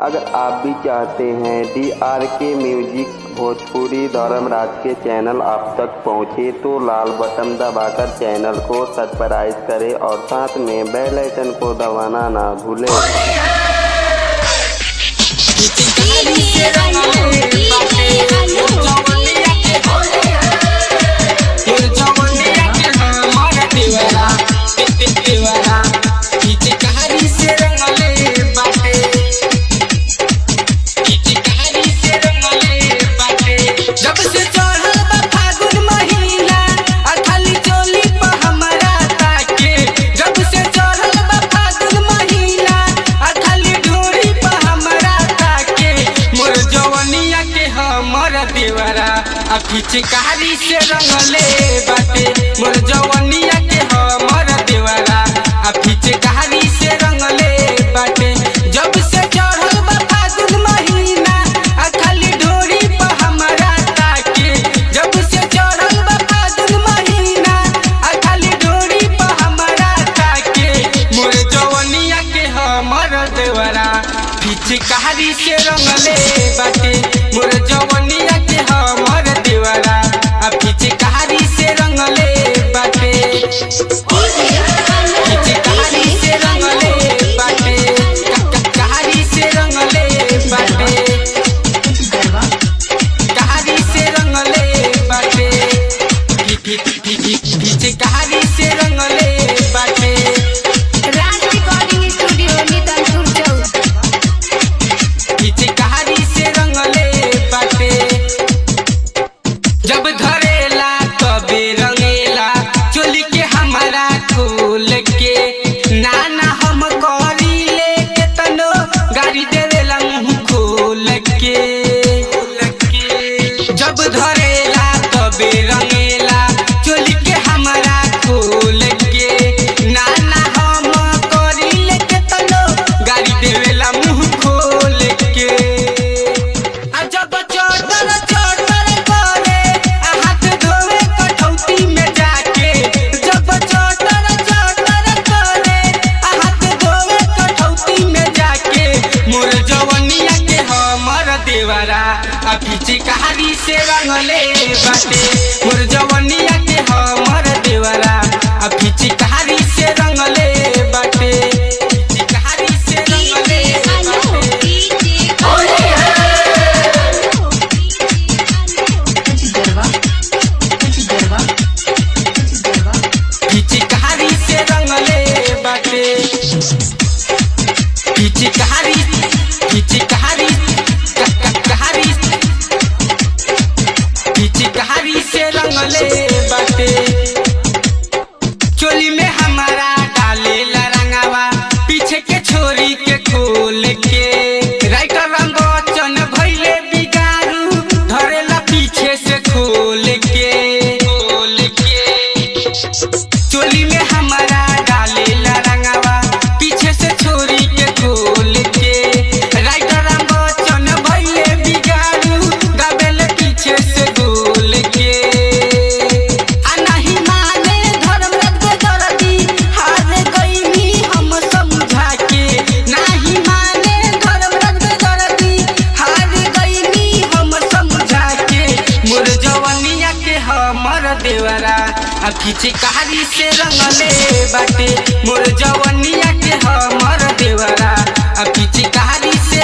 अगर आप भी चाहते हैं DRK म्यूजिक भोजपुरी धर्मराज के चैनल आप तक पहुंचे तो लाल बटन दबाकर चैनल को सब्सक्राइब करें और साथ में बेल आइकन को दबाना ना भूलें। पिचकारी से रंगले बाटे मोर जवनिया के हमर देवरा पिचकारी से रंगले बाटे। जब से चढ़ल बा फागुन महीना खाली ढोरी पर हमरा ताके। जब से चढ़ल बा फागुन महीना खाली ढोरी पर हमरा ताके। मोर जवनिया के हमर देवरा पिचकारी से रंगले बाटे मोर जवनिया के हमर देवरा पिचकारी से रंगले बाटे। पिचकारी से रंगले बाटे कहारी से रंगले बाटे कहारी से रंगले बाटे पिचकारी से रंगले बाटे। राज रिकॉर्डिंग स्टूडियो नीतनपुर चौक। पिचकारी से रंगले बाटे। जब धरेला तबे रंगेला चोली के हमारा खोल के नाना हम करी ले के तनो गाड़ी देवेला मुंह खोल के। जब धरेला तबे रंगेला चोली के हमारा खोल के नाना हम करी ले के तनो गाड़ी देवेला मुंह खोल के। जब चोटर चोटर करे हाथ धोवे कठौती में जाके। जब चोटर चोटर करे हाथ धोवे कठौती में जाके। मोर जवनिया के हमर देवरा पिचकारी से रंगले बाटे मोर जवनिया के हमर देवरा पिचकारी से रंगले बाटे पिचकारी से रंगले बाटे। पिचकारी से रंगले बाटे पिचकारी पिचकारी कहारी पिचकारी से रंगले बाटे। चोली में हमारा डालेला रंगावा पीछे के छोरी के खोल के। राइटर रंगोचन भइले बिगारू धरेला पीछे से खोल के। चोली में हमारा डालेला रंगावा पीछे से छोरी के खोल के। राइटर रंगोचन भइले बिगारू दाबेले पीछे से गोल के। नहीं माने धर्मराज के दर्दी हार गईनी हम समझा के। नहीं माने धर्मराज के दर्दी हार गईनी हम समझा के। मोर जवनिया के हमर देवरा पिचकारी से रंगले बाटे मोर जवनिया के हमर देवरा पिचकारी से